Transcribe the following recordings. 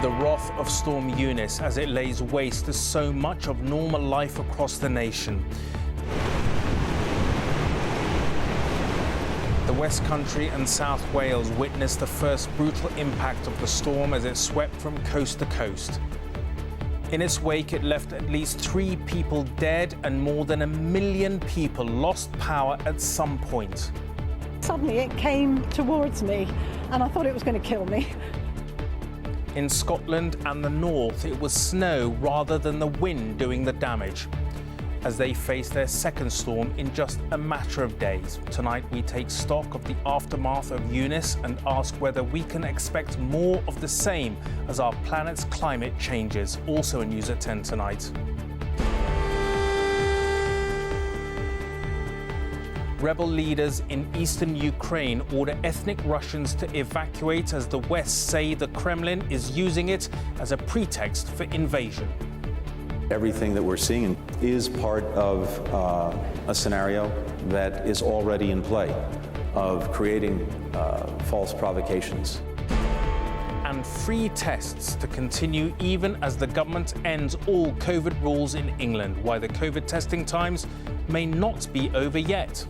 The wrath of Storm Eunice as it lays waste to so much of normal life across the nation. The West Country and South Wales witnessed the first brutal impact of the storm as it swept from coast to coast. In its wake, it left at least 3 people dead and more than 1 million people lost power at some point. Suddenly it came towards me and I thought it was going to kill me. In Scotland and the north, it was snow rather than the wind doing the damage as they face their second storm in just a matter of days. Tonight, we take stock of the aftermath of Eunice and ask whether we can expect more of the same as our planet's climate changes. Also in News at 10 tonight. Rebel leaders in eastern Ukraine order ethnic Russians to evacuate as the West say the Kremlin is using it as a pretext for invasion. Everything that we're seeing is part of a scenario that is already in play of creating false provocations. And free tests to continue even as the government ends all COVID rules in England. Why the COVID testing times may not be over yet.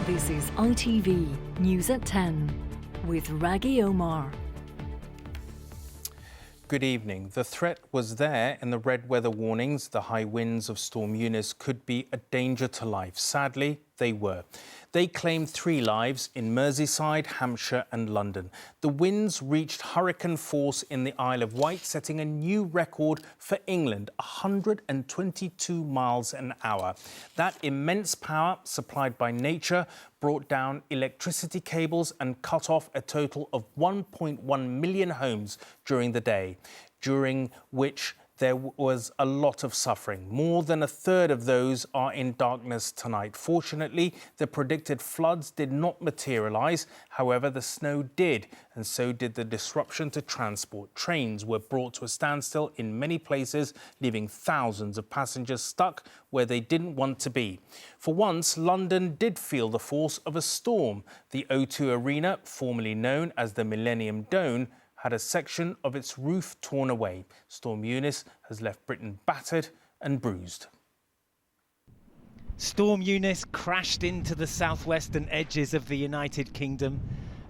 This is ITV News at 10 with Rageh Omaar. Good evening. The threat was there in the red weather warnings. The high winds of Storm Eunice could be a danger to life. Sadly, they were. They claimed 3 lives in Merseyside, Hampshire and London. The winds reached hurricane force in the Isle of Wight, setting a new record for England, 122 miles an hour. That immense power, supplied by nature, brought down electricity cables and cut off a total of 1.1 million homes during the day, during which there was a lot of suffering. More than a third of those are in darkness tonight. Fortunately, the predicted floods did not materialise. However, the snow did, and so did the disruption to transport. Trains were brought to a standstill in many places, leaving thousands of passengers stuck where they didn't want to be. For once, London did feel the force of a storm. The O2 Arena, formerly known as the Millennium Dome, had a section of its roof torn away. Storm Eunice has left Britain battered and bruised. Storm Eunice crashed into the southwestern edges of the United Kingdom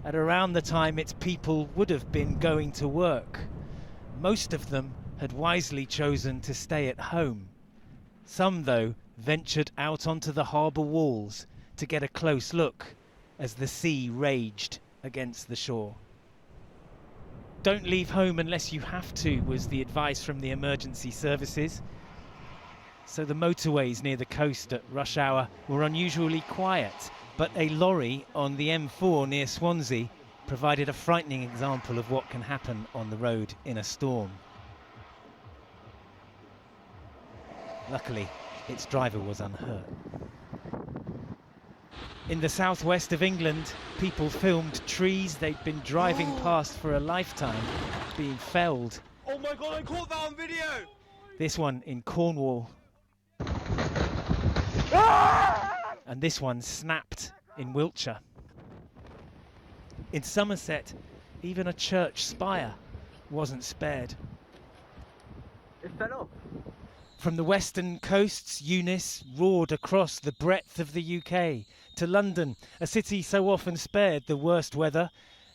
at around the time its people would have been going to work. Most of them had wisely chosen to stay at home. Some, though, ventured out onto the harbour walls to get a close look as the sea raged against the shore. Don't leave home unless you have to, was the advice from the emergency services. So the motorways near the coast at rush hour were unusually quiet, but a lorry on the M4 near Swansea provided a frightening example of what can happen on the road in a storm. Luckily, its driver was unhurt. In the southwest of England, people filmed trees they'd been driving past for a lifetime being felled. Oh my God, I caught that on video! This one in Cornwall. And this one snapped in Wiltshire. In Somerset, even a church spire wasn't spared. It fell off. From the western coasts, Eunice roared across the breadth of the UK to London, a city so often spared the worst weather,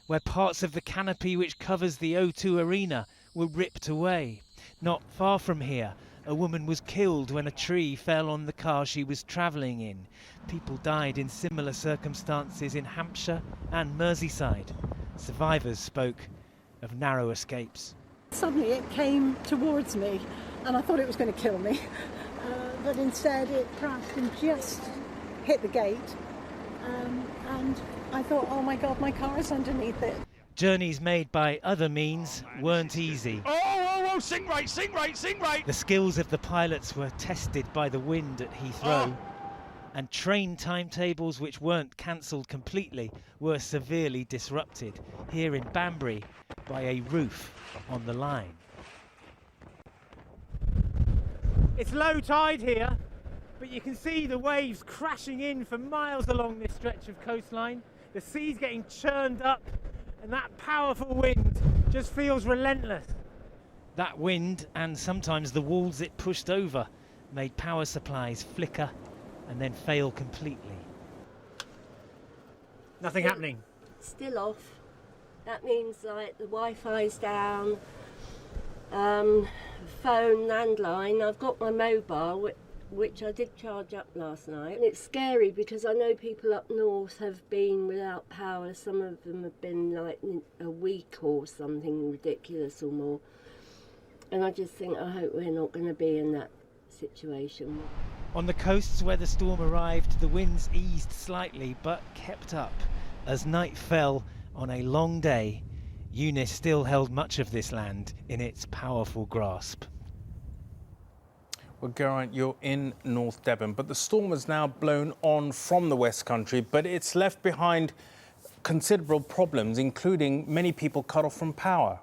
where parts of the canopy which covers the O2 Arena were ripped away. Not far from here, a woman was killed when a tree fell on the car she was travelling in. People died in similar circumstances in Hampshire and Merseyside. Survivors spoke of narrow escapes. Suddenly it came towards me and I thought it was going to kill me, but instead it crashed and just hit the gate, and I thought, oh my God, my car is underneath it. Journeys made by other means weren't easy. Oh, sing right, sing right, sing right! The skills of the pilots were tested by the wind at Heathrow, and train timetables which weren't cancelled completely were severely disrupted here in Banbury by a roof on the line. It's low tide here, but you can see the waves crashing in for miles along this stretch of coastline. The sea's getting churned up, and that powerful wind just feels relentless. That wind, and sometimes the walls it pushed over, made power supplies flicker and then fail completely. Nothing happening. Still off. That means like the Wi-Fi's down, phone, landline. I've got my mobile, which I did charge up last night. And it's scary because I know people up north have been without power. Some of them have been like a week or something ridiculous or more. And I just think, I hope we're not going to be in that situation. On the coasts where the storm arrived, the winds eased slightly but kept up. As night fell on a long day, Eunice still held much of this land in its powerful grasp. Well, Geraint, you're in North Devon, but the storm has now blown on from the West Country, but it's left behind considerable problems, including many people cut off from power.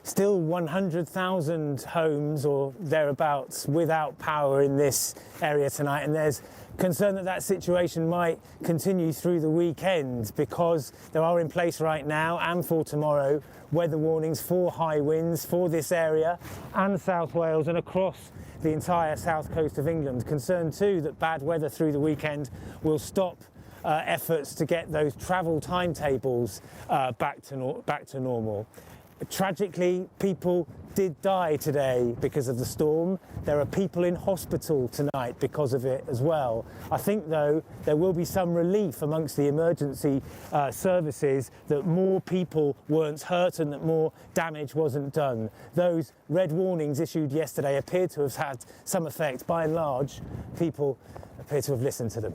Still 100,000 homes or thereabouts without power in this area tonight, and there's concern that that situation might continue through the weekend because there are in place right now and for tomorrow weather warnings for high winds for this area and South Wales and across the entire south coast of England. Concern too that bad weather through the weekend will stop efforts to get those travel timetables back to normal. Tragically, people did die today because of the storm. There are people in hospital tonight because of it as well. I think, though, there will be some relief amongst the emergency services that more people weren't hurt and that more damage wasn't done. Those red warnings issued yesterday appear to have had some effect. By and large, people appear to have listened to them.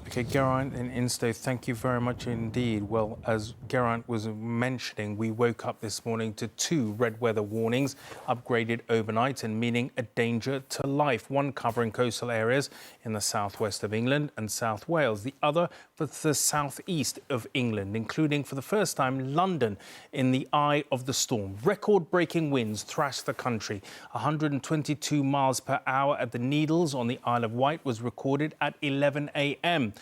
OK, Geraint in Instow, thank you very much indeed. Well, as Geraint was mentioning, we woke up this morning to 2 red weather warnings upgraded overnight and meaning a danger to life. One covering coastal areas in the southwest of England and South Wales, the other for the southeast of England, including for the first time London in the eye of the storm. Record-breaking winds thrashed the country. 122 miles per hour at the Needles on the Isle of Wight was recorded at 11 a.m.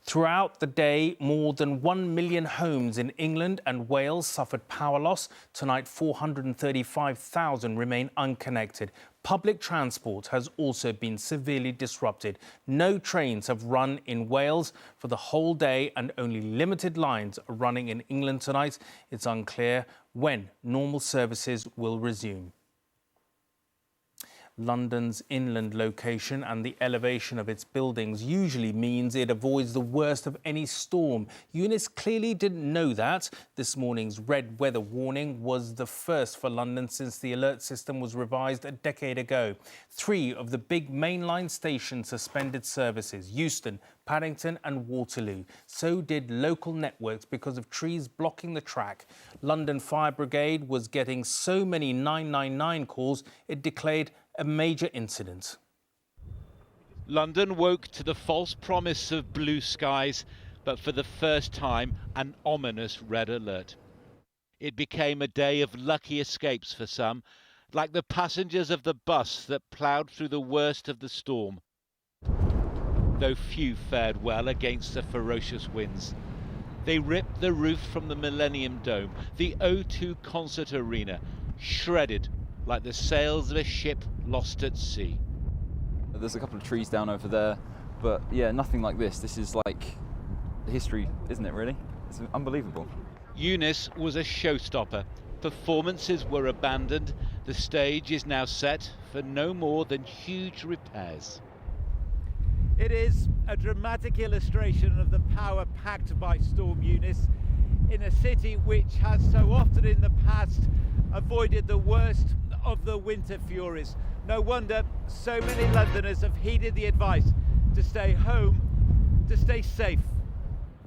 Throughout the day, more than 1 million homes in England and Wales suffered power loss. Tonight, 435,000 remain unconnected. Public transport has also been severely disrupted. No trains have run in Wales for the whole day and only limited lines are running in England tonight. It's unclear when normal services will resume. London's inland location and the elevation of its buildings usually means it avoids the worst of any storm. Eunice clearly didn't know that. This morning's red weather warning was the first for London since the alert system was revised a decade ago. 3 of the big mainline stations suspended services: Euston, Paddington and Waterloo. So did local networks because of trees blocking the track. London Fire Brigade was getting so many 999 calls it declared a major incident. London woke to the false promise of blue skies, but for the first time, an ominous red alert. It became a day of lucky escapes for some, like the passengers of the bus that ploughed through the worst of the storm. Though few fared well against the ferocious winds. They ripped the roof from the Millennium Dome, the O2 Concert Arena, shredded like the sails of a ship lost at sea. There's a couple of trees down over there, but yeah, nothing like this. This is like history, isn't it, really? It's unbelievable. Eunice was a showstopper. Performances were abandoned. The stage is now set for no more than huge repairs. It is a dramatic illustration of the power packed by Storm Eunice in a city which has so often in the past avoided the worst of the winter furies. No wonder so many Londoners have heeded the advice to stay home, to stay safe.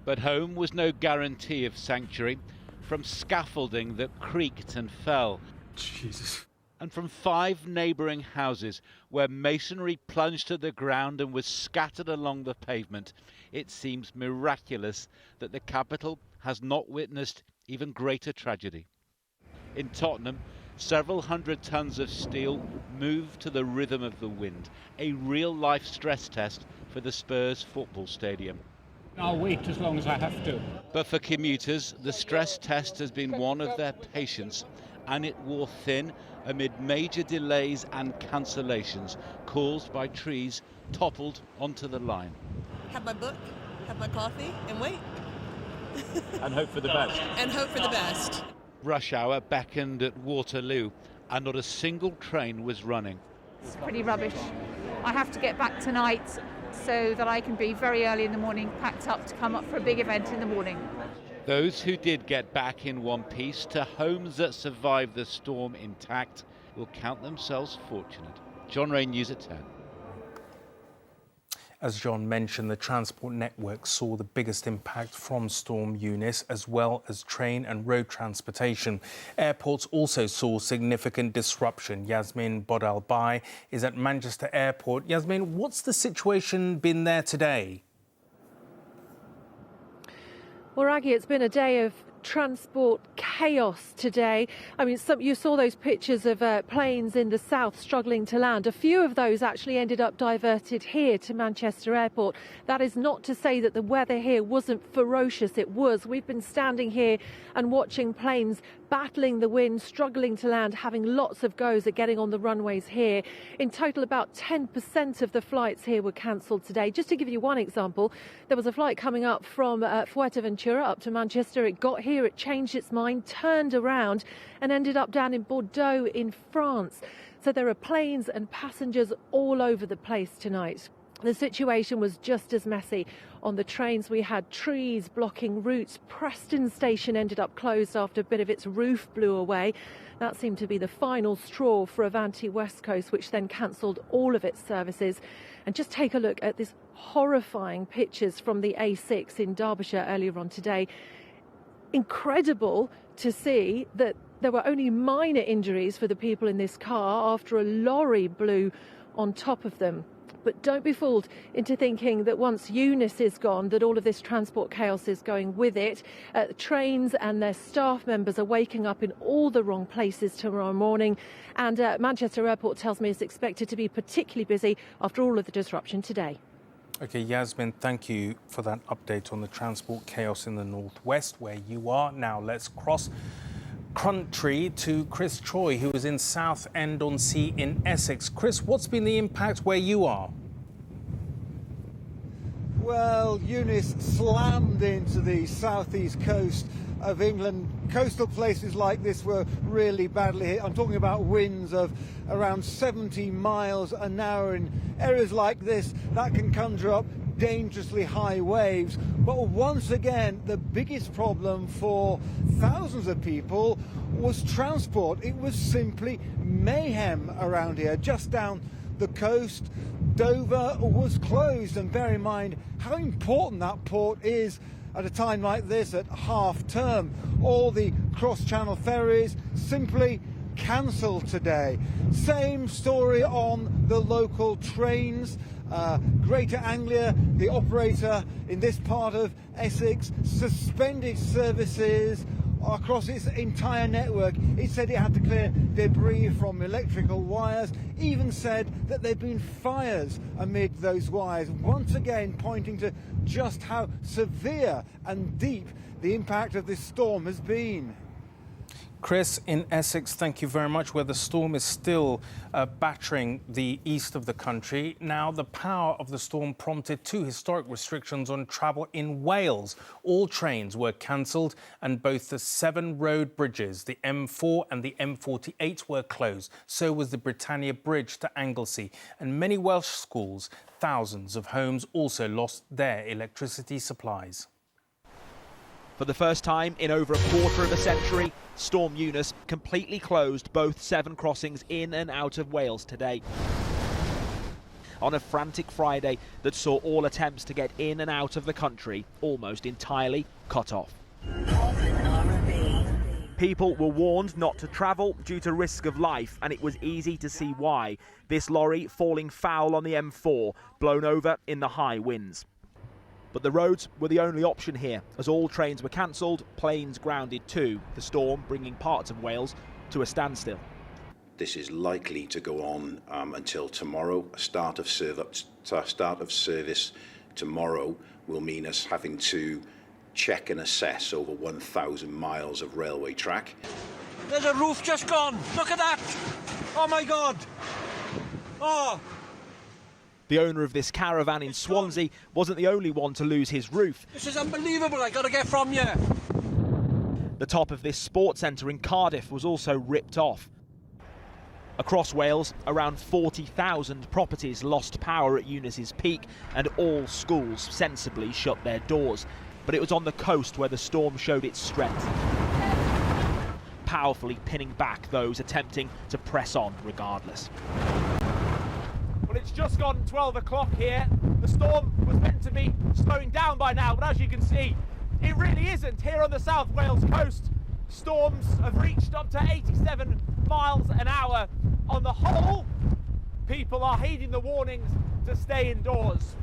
But home was no guarantee of sanctuary, from scaffolding that creaked and fell. Jesus. And from 5 neighbouring houses where masonry plunged to the ground and was scattered along the pavement. It seems miraculous that the capital has not witnessed even greater tragedy. In Tottenham, Several hundred tons of steel moved to the rhythm of the wind, a real-life stress test for the Spurs football stadium. I'll wait as long as I have to. But for commuters, the stress test has been one of their patience, and it wore thin amid major delays and cancellations caused by trees toppled onto the line. Have my book, have my coffee, and wait. And hope for the best. And hope for the best. Rush hour beckoned at Waterloo, and not a single train was running. It's pretty rubbish. I have to get back tonight so that I can be very early in the morning, packed up to come up for a big event in the morning. Those who did get back in one piece to homes that survived the storm intact will count themselves fortunate. John Ray, News at 10. As John mentioned, the transport network saw the biggest impact from Storm Eunice, as well as train and road transportation. Airports also saw significant disruption. Yasmin Bodalbai is at Manchester Airport. Yasmin, what's the situation been there today? Well, Rageh, it's been a day of transport chaos today. I mean, you saw those pictures of planes in the south struggling to land. A few of those actually ended up diverted here to Manchester Airport. That is not to say that the weather here wasn't ferocious. It was. We've been standing here and watching planes battling the wind, struggling to land, having lots of goes at getting on the runways here. In total, about 10% of the flights here were cancelled today. Just to give you one example, there was a flight coming up from Fuerteventura up to Manchester. It got here, it changed its mind, turned around and ended up down in Bordeaux in France. So there are planes and passengers all over the place tonight. The situation was just as messy. On the trains, we had trees blocking routes. Preston station ended up closed after a bit of its roof blew away. That seemed to be the final straw for Avanti West Coast, which then cancelled all of its services. And just take a look at this horrifying pictures from the A6 in Derbyshire earlier on today. Incredible to see that there were only minor injuries for the people in this car after a lorry blew on top of them. But don't be fooled into thinking that once Eunice is gone, that all of this transport chaos is going with it. Trains and their staff members are waking up in all the wrong places tomorrow morning. And Manchester Airport tells me it's expected to be particularly busy after all of the disruption today. OK, Yasmin, thank you for that update on the transport chaos in the northwest, where you are. Now let's cross country to Chris Troy, who is in Southend-on-Sea in Essex. Chris, what's been the impact where you are? Well, Eunice slammed into the southeast coast of England. Coastal places like this were really badly hit. I'm talking about winds of around 70 miles an hour. In areas like this, that can conjure up dangerously high waves. But once again, the biggest problem for thousands of people was transport. It was simply mayhem around here. Just down the coast, Dover was closed, and bear in mind how important that port is at a time like this at half term. All the cross-channel ferries simply cancelled today. Same story on the local trains. Greater Anglia, the operator in this part of Essex, suspended services across its entire network. It said it had to clear debris from electrical wires, even said that there'd been fires amid those wires, once again pointing to just how severe and deep the impact of this storm has been. Chris, in Essex, thank you very much, where the storm is still battering the east of the country. Now, the power of the storm prompted 2 historic restrictions on travel in Wales. All trains were cancelled, and both the 7 road bridges, the M4 and the M48, were closed. So was the Britannia Bridge to Anglesey. And many Welsh schools, thousands of homes also lost their electricity supplies. For the first time in over a quarter of a century, Storm Eunice completely closed both 7 crossings in and out of Wales today. On a frantic Friday that saw all attempts to get in and out of the country almost entirely cut off. People were warned not to travel due to risk of life, and it was easy to see why. This lorry falling foul on the M4, blown over in the high winds. But the roads were the only option here, as all trains were cancelled, planes grounded too, the storm bringing parts of Wales to a standstill. This is likely to go on until tomorrow. Start of service tomorrow will mean us having to check and assess over 1,000 miles of railway track. There's a roof just gone. Look at that. Oh my God. Oh. The owner of this caravan in Swansea wasn't the only one to lose his roof. This is unbelievable. I got to get from you. The top of this sports centre in Cardiff was also ripped off. Across Wales, around 40,000 properties lost power at Eunice's peak, and all schools sensibly shut their doors. But it was on the coast where the storm showed its strength, powerfully pinning back those attempting to press on regardless. Well, it's just gone 12 o'clock here. The storm was meant to be slowing down by now, but as you can see, it really isn't. Here on the South Wales coast, storms have reached up to 87 miles an hour. On the whole, people are heeding the warnings to stay indoors.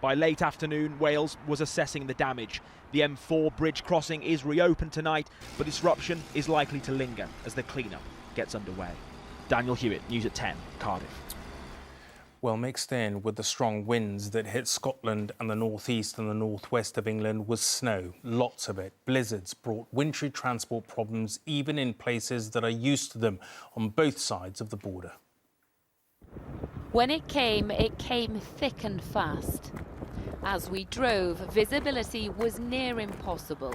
By late afternoon, Wales was assessing the damage. The M4 bridge crossing is reopened tonight, but disruption is likely to linger as the clean-up gets underway. Daniel Hewitt, News at 10, Cardiff. Well, mixed in with the strong winds that hit Scotland and the northeast and the northwest of England was snow, lots of it. Blizzards brought wintry transport problems even in places that are used to them on both sides of the border. When it came thick and fast. As we drove, visibility was near impossible.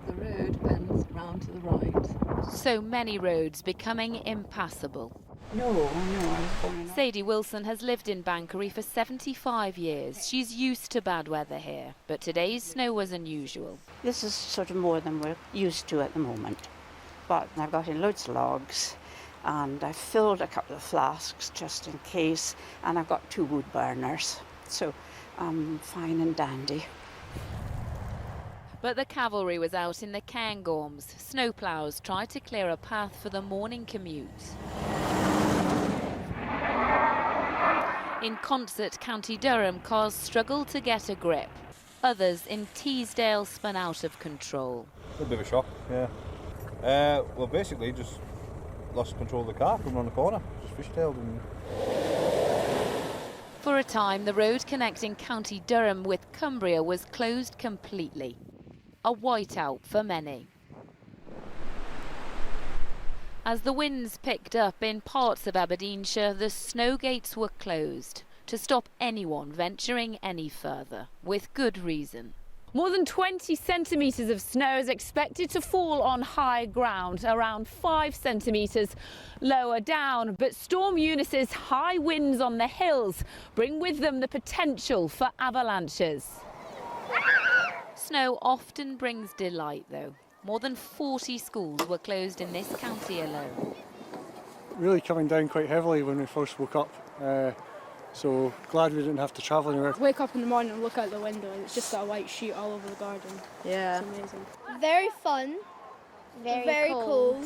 The road bends round to the right. So many roads becoming impassable. No. Sadie Wilson has lived in Banchory for 75 years. She's used to bad weather here, but today's snow was unusual. This is sort of more than we're used to at the moment. But I've got in loads of logs, and I've filled a couple of flasks just in case, and I've got 2 wood burners, so I'm fine and dandy. But the cavalry was out in the Cairngorms. Snowplows tried to clear a path for the morning commute. In Concert, County Durham, cars struggled to get a grip. Others in Teesdale spun out of control. A bit of a shock, yeah. Well, basically just lost control of the car coming around the corner. Just fishtailed and... For a time, the road connecting County Durham with Cumbria was closed completely. A whiteout for many. As the winds picked up in parts of Aberdeenshire, the snow gates were closed to stop anyone venturing any further, with good reason. More than 20 centimetres of snow is expected to fall on high ground, around 5 centimetres lower down. But Storm Eunice's high winds on the hills bring with them the potential for avalanches. Snow often brings delight, though. More than 40 schools were closed in this county alone. Really coming down quite heavily when we first woke up. So glad we didn't have to travel anywhere. Wake up in the morning and look out the window and it's just got a white sheet all over the garden. Yeah. It's amazing. Very fun. Very cold.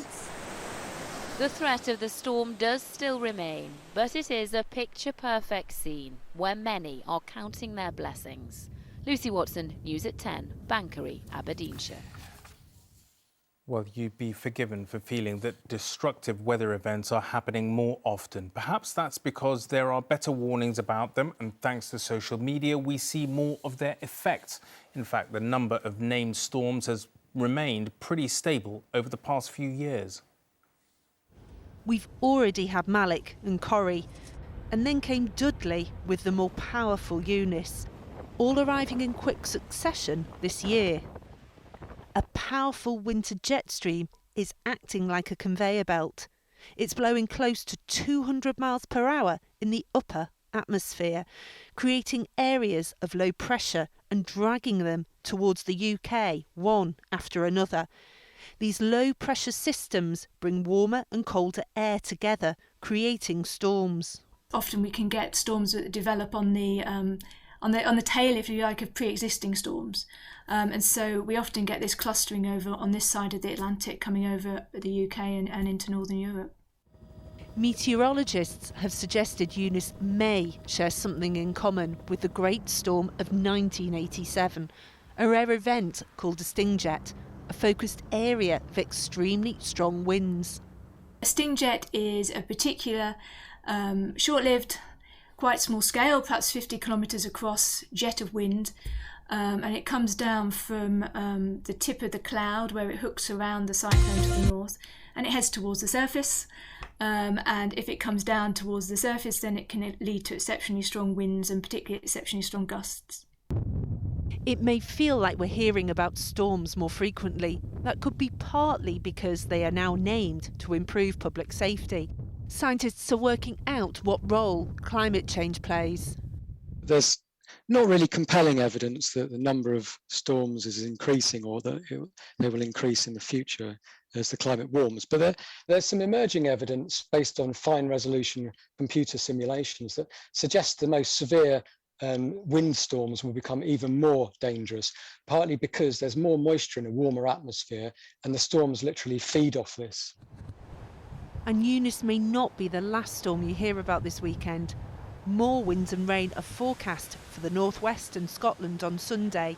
The threat of the storm does still remain, but it is a picture-perfect scene where many are counting their blessings. Lucy Watson, News at 10, Banchory, Aberdeenshire. Well, you'd be forgiven for feeling that destructive weather events are happening more often. Perhaps that's because there are better warnings about them, and thanks to social media, we see more of their effects. In fact, the number of named storms has remained pretty stable over the past few years. We've already had Malik and Corrie, and then came Dudley with the more powerful Eunice, all arriving in quick succession this year. A powerful winter jet stream is acting like a conveyor belt. It's blowing close to 200 miles per hour in the upper atmosphere, creating areas of low pressure and dragging them towards the UK, one after another. These low pressure systems bring warmer and colder air together, creating storms. Often we can get storms that develop on the tail, if you like, of pre-existing storms. And so we often get this clustering over on this side of the Atlantic coming over the UK and into Northern Europe. Meteorologists have suggested Eunice may share something in common with the Great Storm of 1987, a rare event called a stingjet, a focused area of extremely strong winds. A sting jet is a particular short-lived, quite small scale, perhaps 50 kilometres across, jet of wind, and it comes down from the tip of the cloud where it hooks around the cyclone to the north, and it heads towards the surface. And if it comes down towards the surface, then it can lead to exceptionally strong winds and particularly exceptionally strong gusts. It may feel like we're hearing about storms more frequently. That could be partly because they are now named to improve public safety. Scientists are working out what role climate change plays. There's not really compelling evidence that the number of storms is increasing or that they will increase in the future as the climate warms. But there's some emerging evidence based on fine resolution computer simulations that suggests the most severe windstorms will become even more dangerous, partly because there's more moisture in a warmer atmosphere and the storms literally feed off this. And Eunice may not be the last storm you hear about this weekend. More winds and rain are forecast for the northwest and Scotland on Sunday.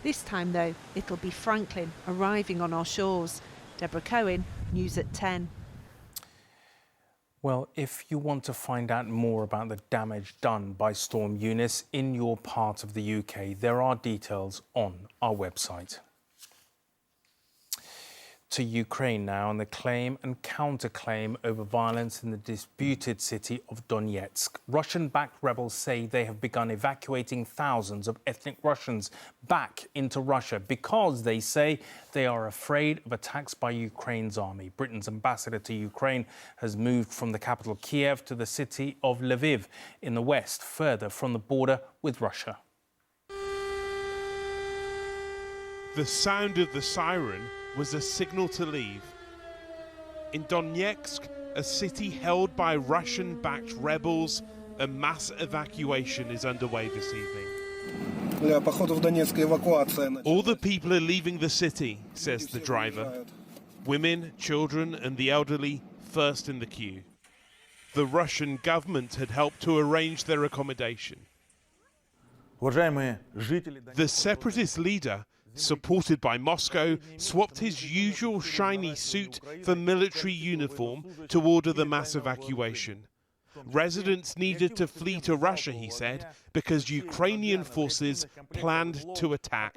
This time, though, it'll be Franklin arriving on our shores. Deborah Cohen, News at 10. Well, if you want to find out more about the damage done by Storm Eunice in your part of the UK, there are details on our website. To Ukraine now, and the claim and counterclaim over violence in the disputed city of Donetsk. Russian-backed rebels say they have begun evacuating thousands of ethnic Russians back into Russia because they say they are afraid of attacks by Ukraine's army. Britain's ambassador to Ukraine has moved from the capital Kiev to the city of Lviv in the west, further from the border with Russia. The sound of the siren was a signal to leave. In Donetsk, a city held by Russian-backed rebels, a mass evacuation is underway this evening. All the people are leaving the city, says the driver. Women, children and the elderly first in the queue. The Russian government had helped to arrange their accommodation. The separatist leader, supported by Moscow, swapped his usual shiny suit for military uniform to order the mass evacuation. Residents needed to flee to Russia, he said, because Ukrainian forces planned to attack.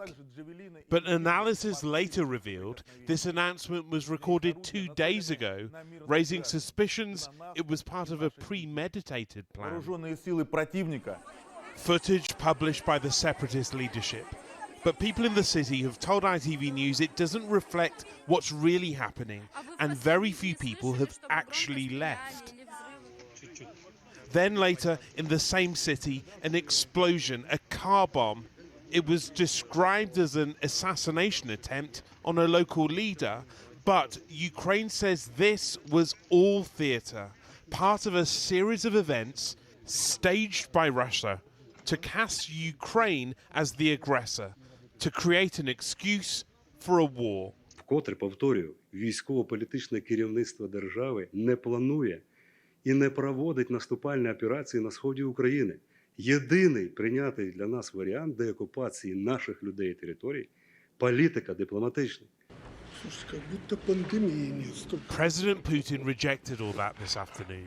But analysis later revealed this announcement was recorded 2 days ago, raising suspicions it was part of a premeditated plan. Footage published by the separatist leadership. But people in the city have told ITV News it doesn't reflect what's really happening, and very few people have actually left. Then later, in the same city, an explosion, a car bomb. It was described as an assassination attempt on a local leader, but Ukraine says this was all theatre, part of a series of events staged by Russia to cast Ukraine as the aggressor, to create an excuse for a war. Вкотре повторюю, військово-політичне керівництво держави не планує і не проводить наступальні операції на сході України. Єдиний прийнятий для нас варіант деокупації наших людей і територій – політика дипломатична. President Putin rejected all that this afternoon,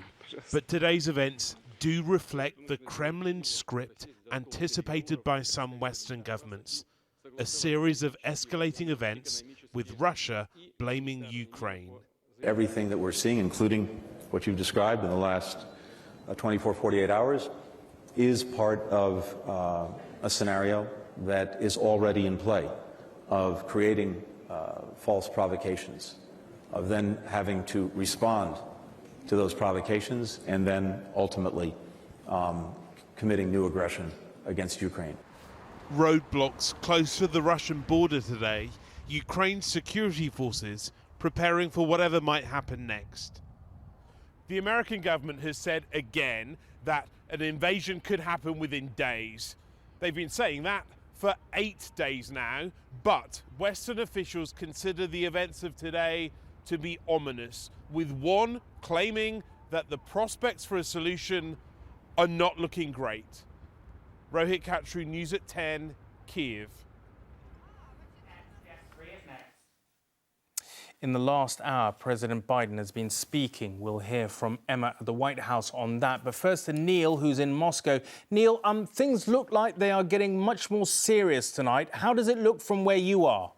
but today's events do reflect the Kremlin script anticipated by some Western governments. A series of escalating events with Russia blaming Ukraine. Everything that we're seeing, including what you've described in the last 24, 48 hours, is part of a scenario that is already in play of creating false provocations, of then having to respond to those provocations and then ultimately committing new aggression against Ukraine. Roadblocks close to the Russian border today, Ukraine's security forces preparing for whatever might happen next. The American government has said again that an invasion could happen within days. They've been saying that for 8 days now, but Western officials consider the events of today to be ominous, with one claiming that the prospects for a solution are not looking great. Rageh, News at 10, Kiev. in the last hour, President Biden has been speaking. We'll hear from Emma at the White House on that. But first to Neil, who's in Moscow. Neil, things look like they are getting much more serious tonight. How does it look from where you are?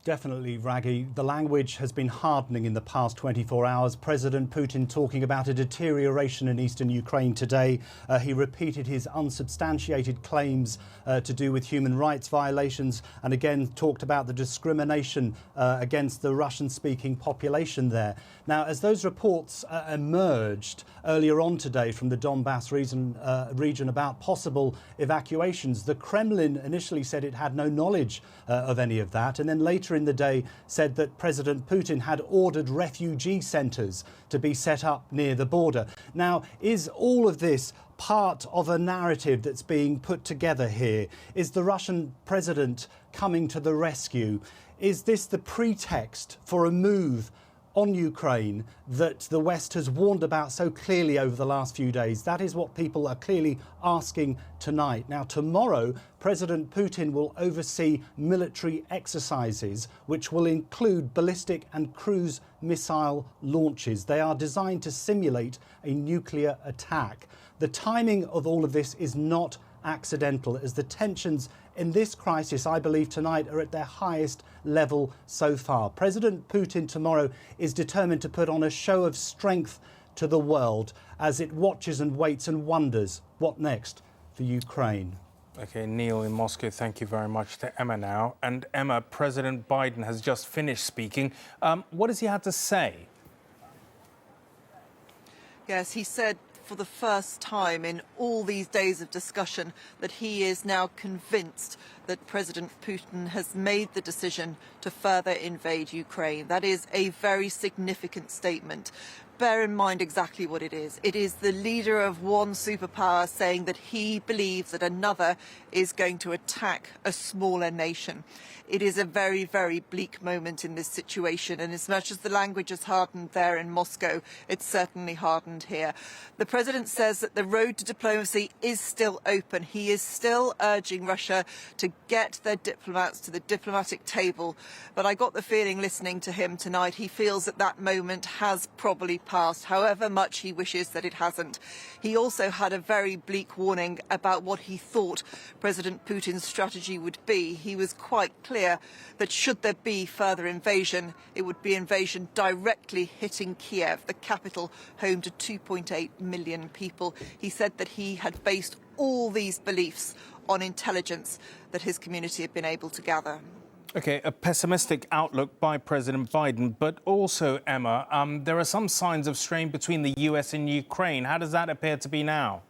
Definitely, Rageh. The language has been hardening in the past 24 hours. President Putin talking about a deterioration in eastern Ukraine today. He repeated his unsubstantiated claims to do with human rights violations and again talked about the discrimination against the Russian-speaking population there. Now, as those reports emerged earlier on today from the Donbass region about possible evacuations, the Kremlin initially said it had no knowledge of any of that, and then later in the day said that President Putin had ordered refugee centres to be set up near the border. Now, is all of this part of a narrative that's being put together here? Is the Russian president coming to the rescue? Is this the pretext for a move on Ukraine that the West has warned about so clearly over the last few days? That is what people are clearly asking tonight. Now, tomorrow, President Putin will oversee military exercises, which will include ballistic and cruise missile launches. They are designed to simulate a nuclear attack. The timing of all of this is not accidental, as the tensions in this crisis, I believe, tonight are at their highest level so far. President Putin tomorrow is determined to put on a show of strength to the world as it watches and waits and wonders what next for Ukraine. OK, Neil in Moscow, thank you very much. To Emma now. And Emma, President Biden has just finished speaking. What has he had to say? Yes, he said for the first time in all these days of discussion that he is now convinced that President Putin has made the decision to further invade Ukraine. That is a very significant statement. Bear in mind exactly what it is. It is the leader of one superpower saying that he believes that another is going to attack a smaller nation. It is a very, very bleak moment in this situation, and as much as the language has hardened there in Moscow, it's certainly hardened here. The president says that the road to diplomacy is still open. He is still urging Russia to get their diplomats to the diplomatic table, but I got the feeling listening to him tonight, he feels that that moment has probably passed, however much he wishes that it hasn't. He also had a very bleak warning about what he thought President Putin's strategy would be. He was quite clear that should there be further invasion, it would be invasion directly hitting Kiev, the capital, home to 2.8 million people. He said that he had based all these beliefs on intelligence that his community had been able to gather. OK, a pessimistic outlook by President Biden, but also, Emma, there are some signs of strain between the US and Ukraine. How does that appear to be now?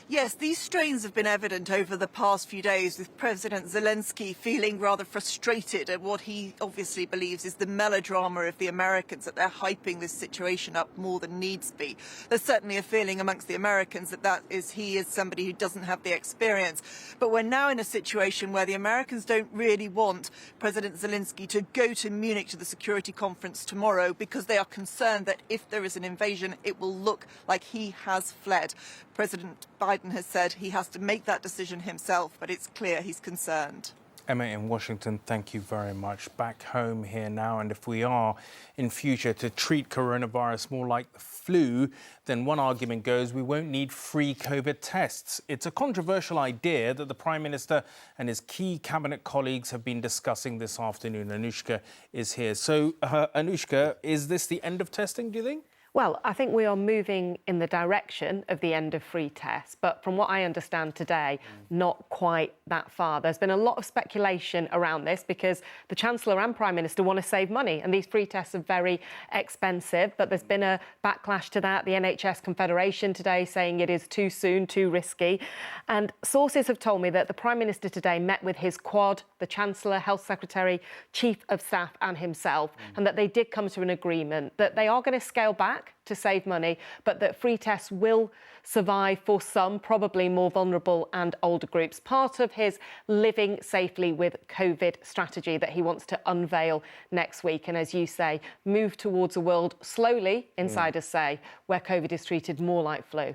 Yes, these strains have been evident over the past few days, with President Zelensky feeling rather frustrated at what he obviously believes is the melodrama of the Americans, that they're hyping this situation up more than needs be. There's certainly a feeling amongst the Americans that he is somebody who doesn't have the experience. But we're now in a situation where the Americans don't really want President Zelensky to go to Munich to the security conference tomorrow, because they are concerned that if there is an invasion, it will look like he has fled. President Biden has said he has to make that decision himself, but it's clear he's concerned. Emma in Washington, thank you very much. Back home here now, and if we are in future to treat coronavirus more like the flu, then one argument goes we won't need free COVID tests. It's a controversial idea that the Prime Minister and his key cabinet colleagues have been discussing this afternoon. Anushka is here. So, Anushka, is this the end of testing, do you think? Well, I think we are moving in the direction of the end of free tests, but from what I understand today, not quite that far. There's been a lot of speculation around this because the Chancellor and Prime Minister want to save money, and these free tests are very expensive, but there's been a backlash to that. The NHS Confederation today saying it is too soon, too risky. And sources have told me that the Prime Minister today met with his quad, the Chancellor, Health Secretary, Chief of Staff and himself, and that they did come to an agreement that they are going to scale back to save money, but that free tests will survive for some, probably more vulnerable and older groups. Part of his living safely with COVID strategy that he wants to unveil next week. And as you say, move towards a world slowly, insiders say, where COVID is treated more like flu.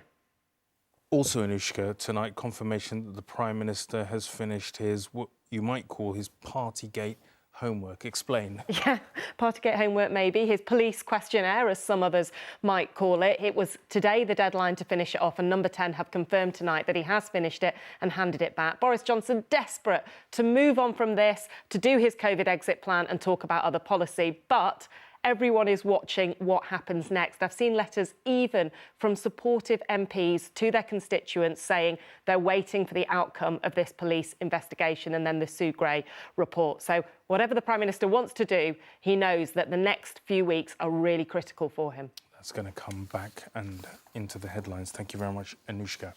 Also, Anushka, tonight confirmation that the Prime Minister has finished his, what you might call his Partygate homework. Explain. Yeah, Partygate homework maybe. His police questionnaire, as some others might call it. It was today the deadline to finish it off, and Number 10 have confirmed tonight that he has finished it and handed it back. Boris Johnson desperate to move on from this, to do his COVID exit plan and talk about other policy, but everyone is watching what happens next. I've seen letters even from supportive MPs to their constituents saying they're waiting for the outcome of this police investigation and then the Sue Gray report. So whatever the Prime Minister wants to do, he knows that the next few weeks are really critical for him. That's going to come back and into the headlines. Thank you very much, Anushka.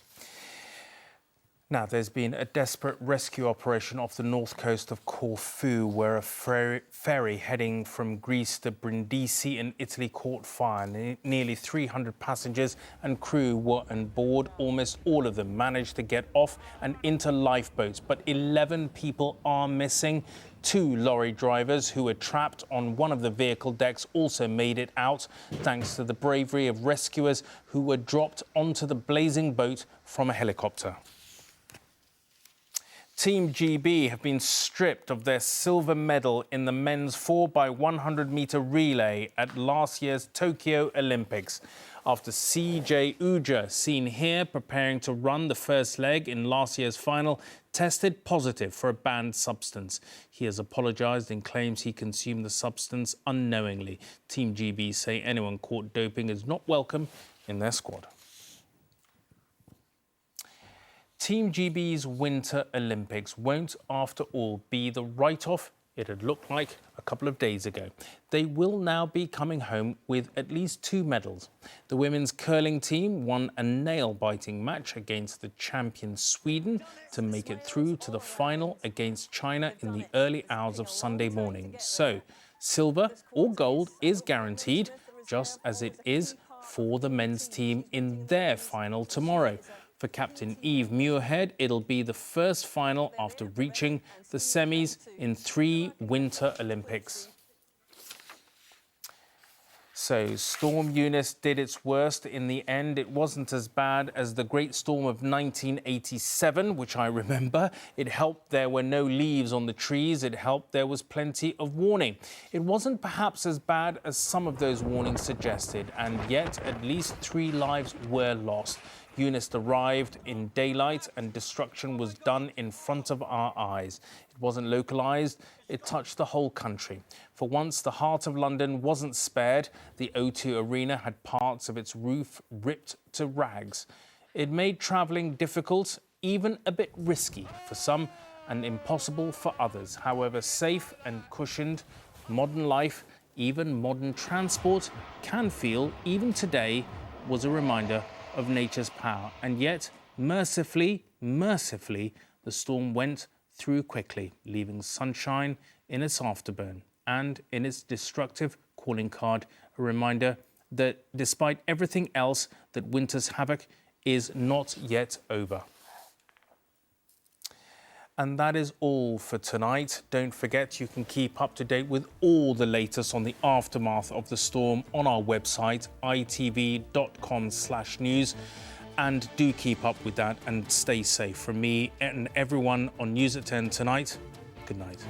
Now, there's been a desperate rescue operation off the north coast of Corfu, where a ferry heading from Greece to Brindisi in Italy caught fire. Nearly 300 passengers and crew were on board. Almost all of them managed to get off and into lifeboats, but 11 people are missing. 2 lorry drivers who were trapped on one of the vehicle decks also made it out, thanks to the bravery of rescuers who were dropped onto the blazing boat from a helicopter. Team GB have been stripped of their silver medal in the men's 4x100-metre relay at last year's Tokyo Olympics, after CJ Uja, seen here preparing to run the first leg in last year's final, tested positive for a banned substance. He has apologised and claims he consumed the substance unknowingly. Team GB say anyone caught doping is not welcome in their squad. Team GB's Winter Olympics won't, after all, be the write-off it had looked like a couple of days ago. They will now be coming home with at least 2 medals. The women's curling team won a nail-biting match against the champion Sweden to make it through to the final against China in the early hours of Sunday morning. So, silver or gold is guaranteed, just as it is for the men's team in their final tomorrow. For Captain Eve Muirhead, it'll be the first final after reaching the semis in 3 Winter Olympics. So, Storm Eunice did its worst in the end. It wasn't as bad as the Great Storm of 1987, which I remember. It helped there were no leaves on the trees. It helped there was plenty of warning. It wasn't perhaps as bad as some of those warnings suggested, and yet at least 3 lives were lost. Eunice arrived in daylight and destruction was done in front of our eyes. It wasn't localised, it touched the whole country. For once, the heart of London wasn't spared. The O2 Arena had parts of its roof ripped to rags. It made travelling difficult, even a bit risky for some and impossible for others. However, safe and cushioned, modern life, even modern transport can feel, even today, was a reminder of nature's power. And yet, mercifully, the storm went through quickly, leaving sunshine in its afterburn and in its destructive calling card, a reminder that despite everything else, that winter's havoc is not yet over. And that is all for tonight. Don't forget you can keep up to date with all the latest on the aftermath of the storm on our website, itv.com/news. And do keep up with that and stay safe. From me and everyone on News at 10 tonight, good night.